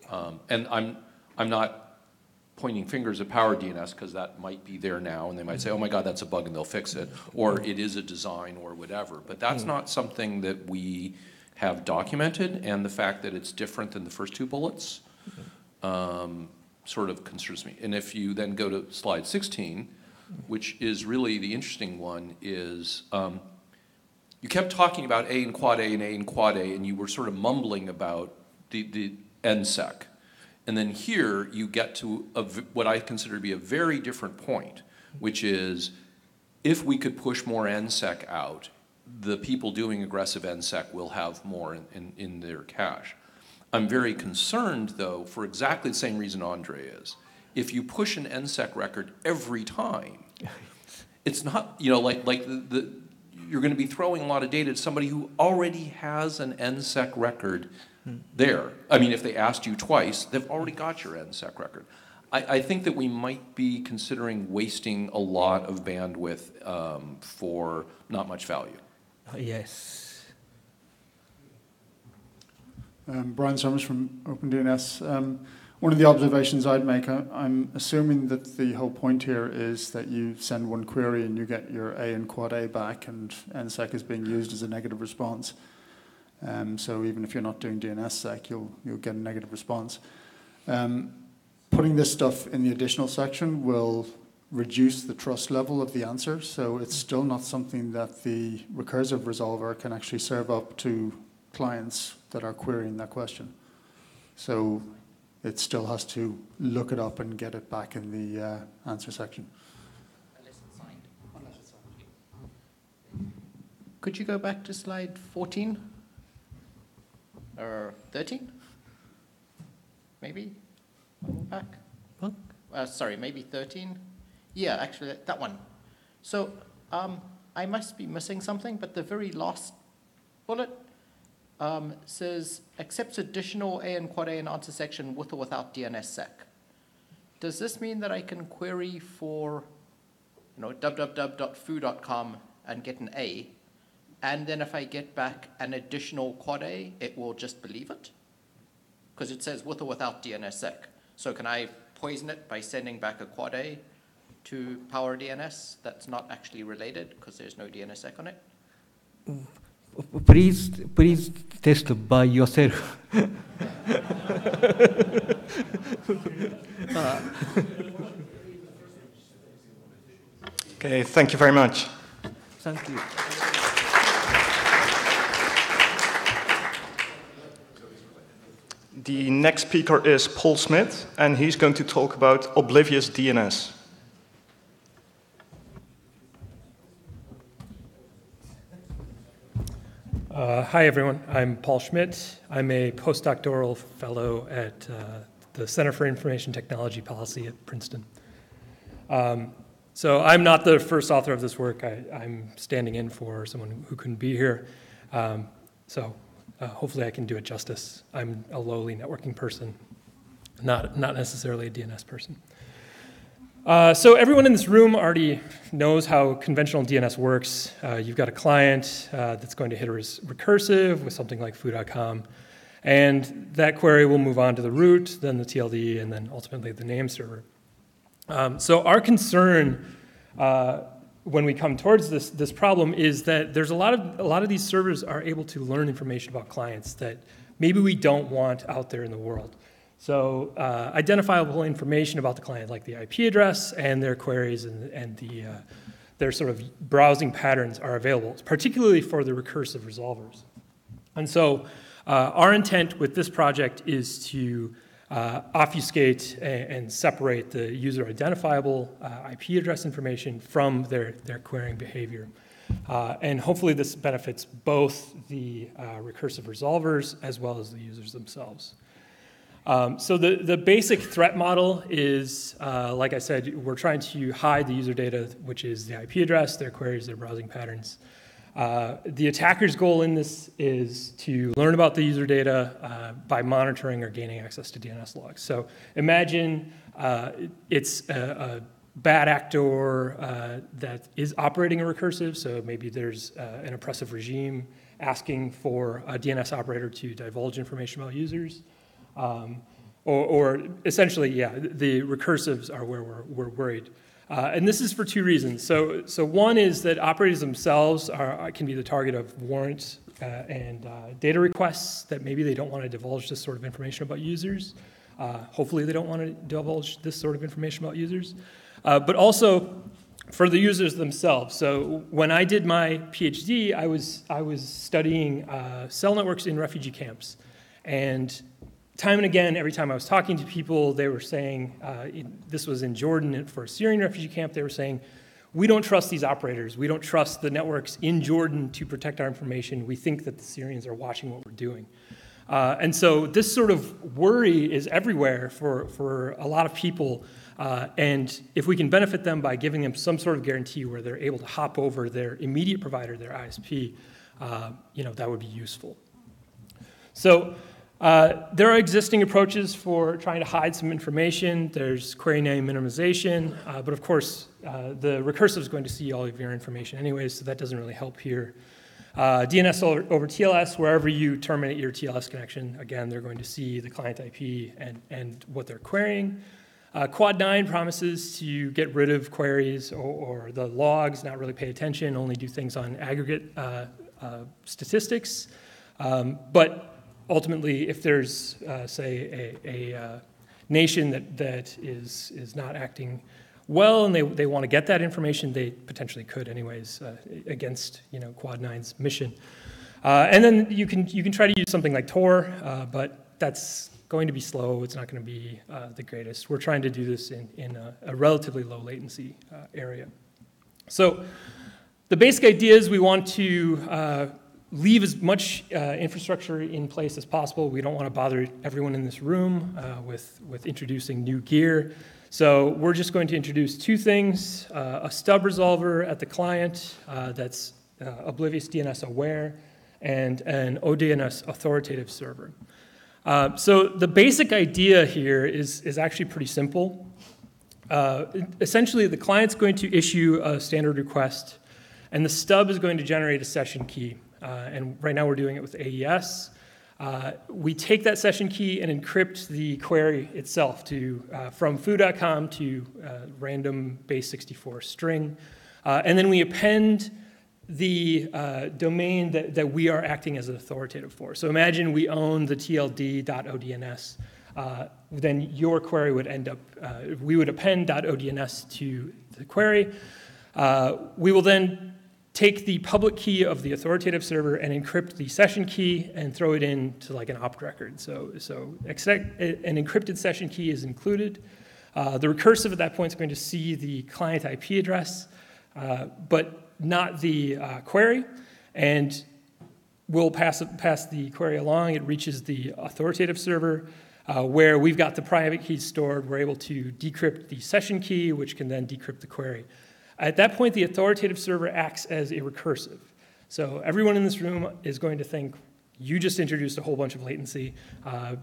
And I'm not pointing fingers at Power DNS, because that might be there now, and they might say, oh my God, that's a bug, and they'll fix it, or it is a design, or whatever. But that's not something that we have documented, and the fact that it's different than the first two bullets sort of concerns me. And if you then go to slide 16, which is really the interesting one, is you kept talking about A and quad A and A and quad A, and you were sort of mumbling about the NSEC. And then here you get to what I consider to be a very different point, which is if we could push more NSEC out, the people doing aggressive NSEC will have more in their cache. I'm very concerned, though, for exactly the same reason Andre is. If you push an NSEC record every time, it's not, you know, you're going to be throwing a lot of data to somebody who already has an NSEC record there. I mean, if they asked you twice, they've already got your NSEC record. I think that we might be considering wasting a lot of bandwidth for not much value. Yes. Brian Summers from OpenDNS. One of the observations I'd make, I'm assuming that the whole point here is that you send one query and you get your A and quad A back, and NSEC is being used as a negative response. So even if you're not doing DNSSEC, you'll get a negative response. Putting this stuff in the additional section will reduce the trust level of the answer, so it's still not something that the recursive resolver can actually serve up to clients that are querying that question. So it still has to look it up and get it back in the answer section. Unless it's signed. Could you go back to slide 14? Or 13? Maybe? Back? What? Sorry, maybe 13? Yeah, actually, that one. So I must be missing something, but the very last bullet says, accepts additional A and quad A in answer section with or without DNSSEC. Does this mean that I can query for, www.foo.com and get an A, and then if I get back an additional quad A, it will just believe it? Because it says with or without DNSSEC. So can I poison it by sending back a quad A to Power DNS that's not actually related because there's no DNSSEC on it? Please test by yourself. Okay, thank you very much. Thank you. The next speaker is Paul Smith, and he's going to talk about oblivious DNS. Hi, everyone. I'm Paul Schmidt. I'm a postdoctoral fellow at the Center for Information Technology Policy at Princeton. So I'm not the first author of this work. I'm standing in for someone who couldn't be here. Hopefully I can do it justice. I'm a lowly networking person, not necessarily a DNS person. So everyone in this room already knows how conventional DNS works. You've got a client that's going to hit a recursive with something like foo.com, and that query will move on to the root, then the TLD, and then ultimately the name server. So our concern when we come towards this problem is that there's a lot of these servers are able to learn information about clients that maybe we don't want out there in the world. So identifiable information about the client, like the IP address and their queries and their sort of browsing patterns are available, particularly for the recursive resolvers. And so our intent with this project is to obfuscate and separate the user identifiable IP address information from their querying behavior. And hopefully this benefits both the recursive resolvers as well as the users themselves. So the basic threat model is, like I said, we're trying to hide the user data, which is the IP address, their queries, their browsing patterns. The attacker's goal in this is to learn about the user data by monitoring or gaining access to DNS logs. So imagine it's a bad actor that is operating a recursive, so maybe there's an oppressive regime asking for a DNS operator to divulge information about users. Or essentially, yeah, the recursives are where we're worried. And this is for two reasons. So one is that operators themselves can be the target of warrants and data requests that maybe they don't want to divulge this sort of information about users. Hopefully they don't want to divulge this sort of information about users. But also for the users themselves. So when I did my PhD, I was studying cell networks in refugee camps. And time and again, every time I was talking to people, they were saying, this was in Jordan for a Syrian refugee camp, they were saying, we don't trust these operators. We don't trust the networks in Jordan to protect our information. We think that the Syrians are watching what we're doing. And so this sort of worry is everywhere for a lot of people. And if we can benefit them by giving them some sort of guarantee where they're able to hop over their immediate provider, their ISP, that would be useful. So there are existing approaches for trying to hide some information. There's query name minimization, but of course, the recursive is going to see all of your information anyways, so that doesn't really help here. DNS over TLS, wherever you terminate your TLS connection, again, they're going to see the client IP and what they're querying. Quad 9 promises to get rid of queries or the logs, not really pay attention, only do things on aggregate statistics. But ultimately, if there's, say, a nation that is not acting well and they want to get that information, they potentially could anyways against Quad 9's mission. And then you can try to use something like Tor, but that's going to be slow. It's not going to be the greatest. We're trying to do this in a relatively low latency area. So the basic idea is we want to leave as much infrastructure in place as possible. We don't want to bother everyone in this room with introducing new gear. So we're just going to introduce two things, a stub resolver at the client that's oblivious DNS aware, and an ODNS authoritative server. So the basic idea here is actually pretty simple. Essentially, the client's going to issue a standard request, and the stub is going to generate a session key. And right now we're doing it with AES. We take that session key and encrypt the query itself from foo.com to random base 64 string. And then we append the domain that we are acting as an authoritative for. So imagine we own the tld.odns. Then your query would end up, we would append .odns to the query. We will then take the public key of the authoritative server and encrypt the session key and throw it into like an opt record. So an encrypted session key is included. The recursive at that point is going to see the client IP address, but not the query, and we'll pass the query along. It reaches the authoritative server, where we've got the private keys stored. We're able to decrypt the session key, which can then decrypt the query. At that point, the authoritative server acts as a recursive. So everyone in this room is going to think, you just introduced a whole bunch of latency,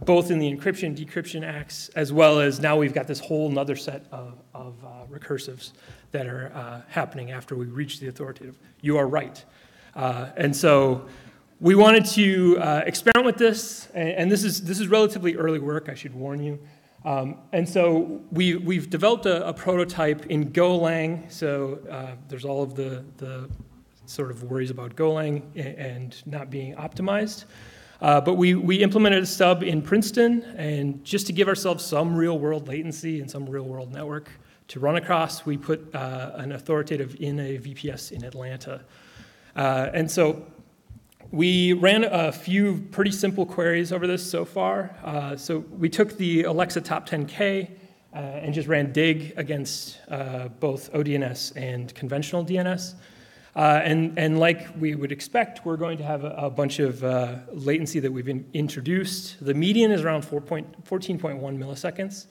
both in the encryption, decryption acts, as well as now we've got this whole other set of recursives that are happening after we reach the authoritative. You are right. And so we wanted to experiment with this, and this is relatively early work, I should warn you. And so we've developed a prototype in Golang. So there's all of the sort of worries about Golang and not being optimized. But we implemented a stub in Princeton, and just to give ourselves some real-world latency and some real-world network to run across, we put an authoritative in a VPS in Atlanta. And so we ran a few pretty simple queries over this so far. So we took the Alexa top 10K and just ran dig against both ODNS and conventional DNS. And like we would expect, we're going to have a bunch of latency that we've introduced. The median is around 14.1 milliseconds.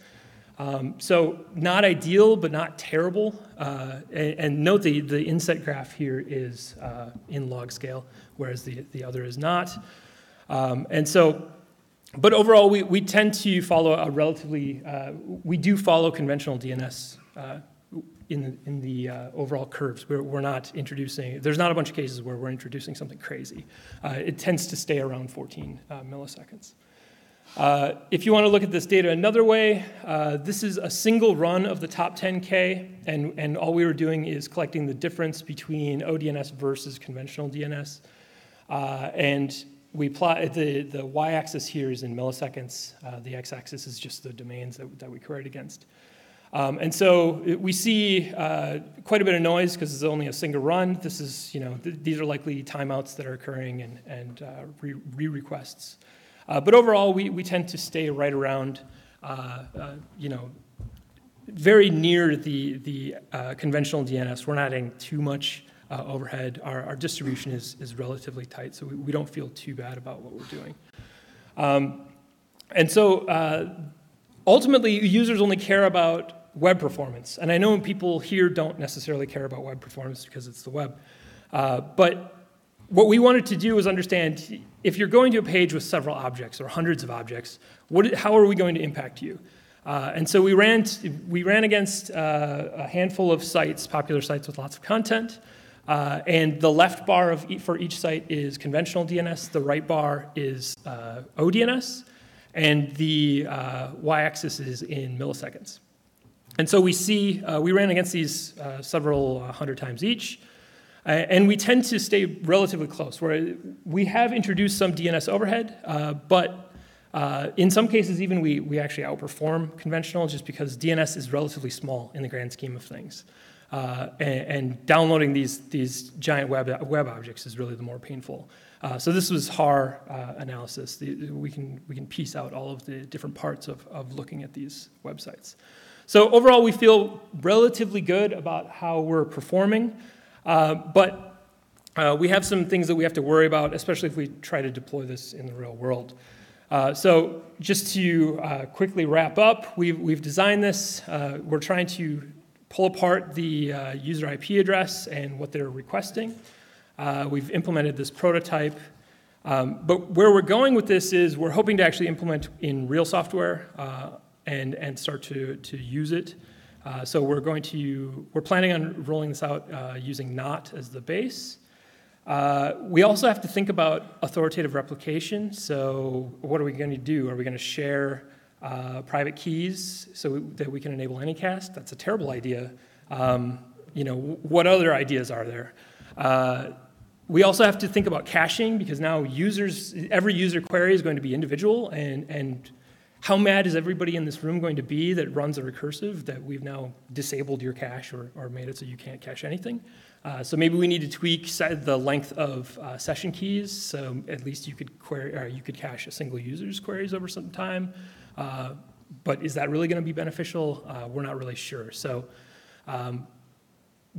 So not ideal, but not terrible. And note the inset graph here is in log scale, whereas the other is not. And so, but overall, we tend to follow a relatively, we do follow conventional DNS in the overall curves. We're not introducing, there's not a bunch of cases where we're introducing something crazy. It tends to stay around 14 milliseconds. If you want to look at this data another way, this is a single run of the top 10K, and all we were doing is collecting the difference between ODNS versus conventional DNS. And we plot the y-axis here is in milliseconds. The x-axis is just the domains that we queried against. And so we see quite a bit of noise because it's only a single run. This is, these are likely timeouts that are occurring and re-requests. But overall, we tend to stay right around, very near the conventional DNS. We're not adding too much overhead. Our distribution is relatively tight, so we don't feel too bad about what we're doing. And so ultimately, users only care about web performance. And I know people here don't necessarily care about web performance because it's the web. But what we wanted to do was understand if you're going to a page with several objects or hundreds of objects, how are we going to impact you? And so we ran against a handful of sites, popular sites with lots of content. And the left bar for each site is conventional DNS. The right bar is ODNS. And the y-axis is in milliseconds. And so we ran against these several hundred times each. And we tend to stay relatively close, where we have introduced some DNS overhead, but in some cases even we actually outperform conventional just because DNS is relatively small in the grand scheme of things. And downloading these giant web objects is really the more painful. So this was HAR analysis. We can piece out all of the different parts of looking at these websites. So overall, we feel relatively good about how we're performing. But we have some things that we have to worry about, especially if we try to deploy this in the real world. So just to quickly wrap up, we've designed this. We're trying to pull apart the user IP address and what they're requesting. We've implemented this prototype. But where we're going with this is we're hoping to actually implement in real software and start to use it. So we're planning on rolling this out using NOT as the base. We also have to think about authoritative replication. So what are we going to do? Are we going to share private keys so that we can enable anycast? That's a terrible idea. What other ideas are there? We also have to think about caching because now every user query is going to be individual, and how mad is everybody in this room going to be that runs a recursive that we've now disabled your cache or made it so you can't cache anything? So maybe we need to tweak the length of session keys, so at least you could query or you could cache a single user's queries over some time. But is that really going to be beneficial? We're not really sure. So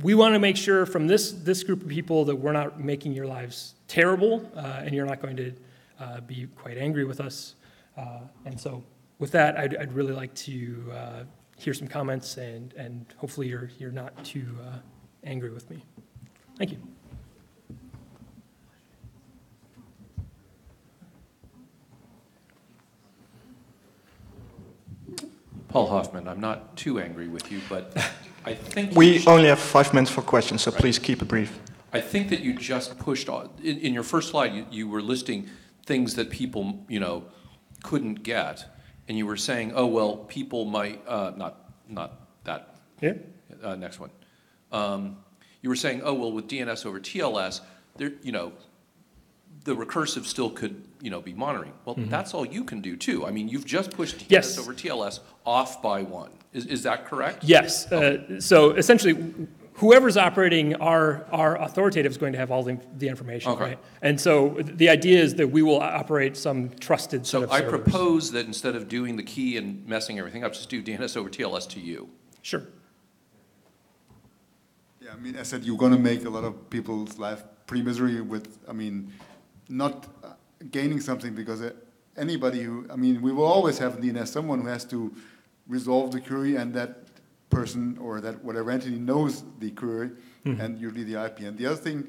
we want to make sure from this group of people that we're not making your lives terrible, and you're not going to be quite angry with us. And so with that, I'd really like to hear some comments, and hopefully you're not too angry with me. Thank you. Paul Hoffman, I'm not too angry with you, but I think we only have 5 minutes for questions, so please keep it brief. I think that you just pushed on, in your first slide, you were listing things that people, couldn't get, and you were saying, oh well, people might not that. Yeah. Next one. You were saying, oh well, with DNS over TLS, there, the recursive still could, be monitoring. Well, that's all you can do too. I mean, you've just pushed DNS over TLS off by one. Is that correct? Yes. Okay. So essentially, whoever's operating our authoritative is going to have all the information, okay, right? And so the idea is that we will operate some trusted set of servers. So I propose that instead of doing the key and messing everything up, just do DNS over TLS to you. Sure. Yeah, I mean, as I said, you're going to make a lot of people's life pretty misery with, not gaining something, because anybody who, we will always have in DNS someone who has to resolve the query, and that person or that whatever entity knows the query, and usually the IP. And the other thing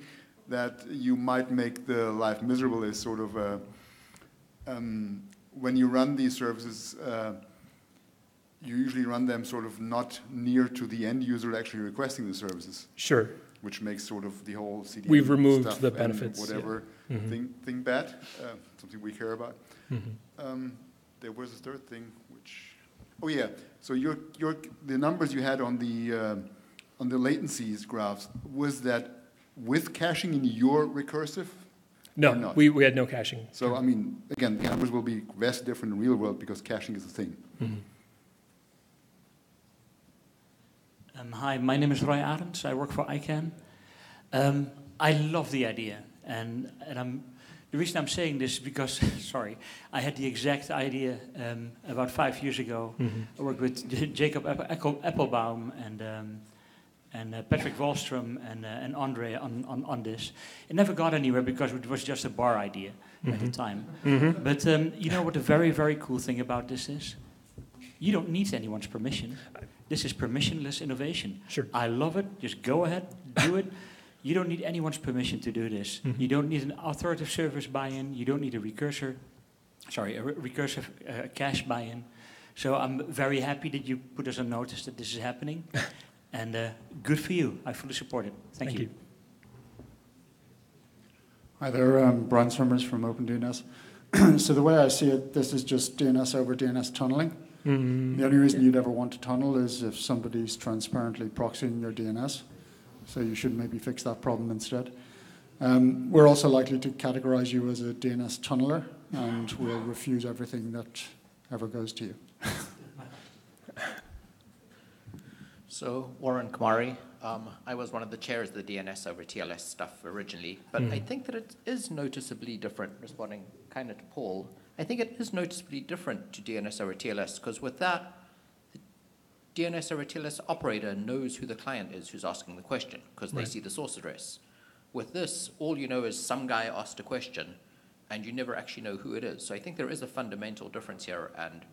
that you might make the life miserable is sort of when you run these services, you usually run them sort of not near to the end user actually requesting the services. Sure. Which makes sort of the whole CDN We've removed stuff the and benefits, whatever yeah. Mm-hmm. thing bad, something we care about. Mm-hmm. There was a third thing, which, oh yeah. So the numbers you had on the latencies graphs, was that with caching in your recursive? No, or not? we had no caching. So I mean, again, the numbers will be vastly different in the real world because caching is a thing. Mm-hmm. Hi, my name is Roy Adams. I work for ICANN. I love the idea, and the reason I'm saying this is because, sorry, I had the exact idea about 5 years ago. Mm-hmm. I worked with Jacob Applebaum and Patrick Wallstrom and Andre on this. It never got anywhere because it was just a bar idea at the time. Mm-hmm. But you know what the very, very cool thing about this is? You don't need anyone's permission. This is permissionless innovation. Sure. I love it. Just go ahead, do it. You don't need anyone's permission to do this. Mm-hmm. You don't need an authoritative service buy-in. You don't need a recursive cache buy-in. So I'm very happy that you put us on notice that this is happening. And good for you. I fully support it. Thank you. Hi there, Brian Summers from OpenDNS. So the way I see it, this is just DNS over DNS tunneling. Mm-hmm. The only reason you'd ever want to tunnel is if somebody's transparently proxying your DNS. So you should maybe fix that problem instead. We're also likely to categorize you as a DNS tunneler, and we'll refuse everything that ever goes to you. So, Warren Kumari, I was one of the chairs of the DNS over TLS stuff originally, but I think that it is noticeably different, responding kind of to Paul. I think it is noticeably different to DNS over TLS, because with that, the DNS over TLS operator knows who the client is who's asking the question, because they see the source address. With this, all you know is some guy asked a question, and you never actually know who it is. So I think there is a fundamental difference here and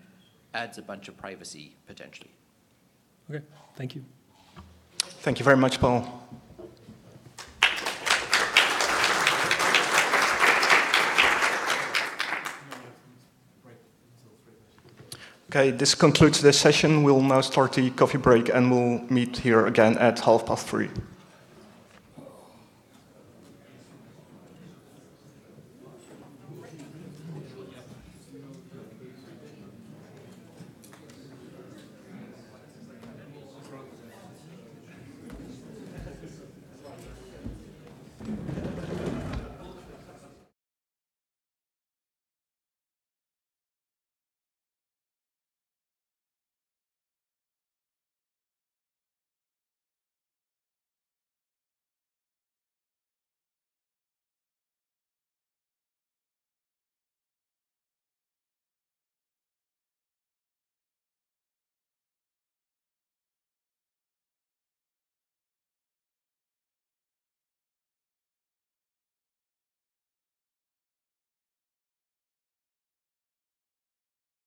adds a bunch of privacy, potentially. Okay, thank you. Thank you very much, Paul. Okay, this concludes this session. We'll now start the coffee break and we'll meet here again at 3:30.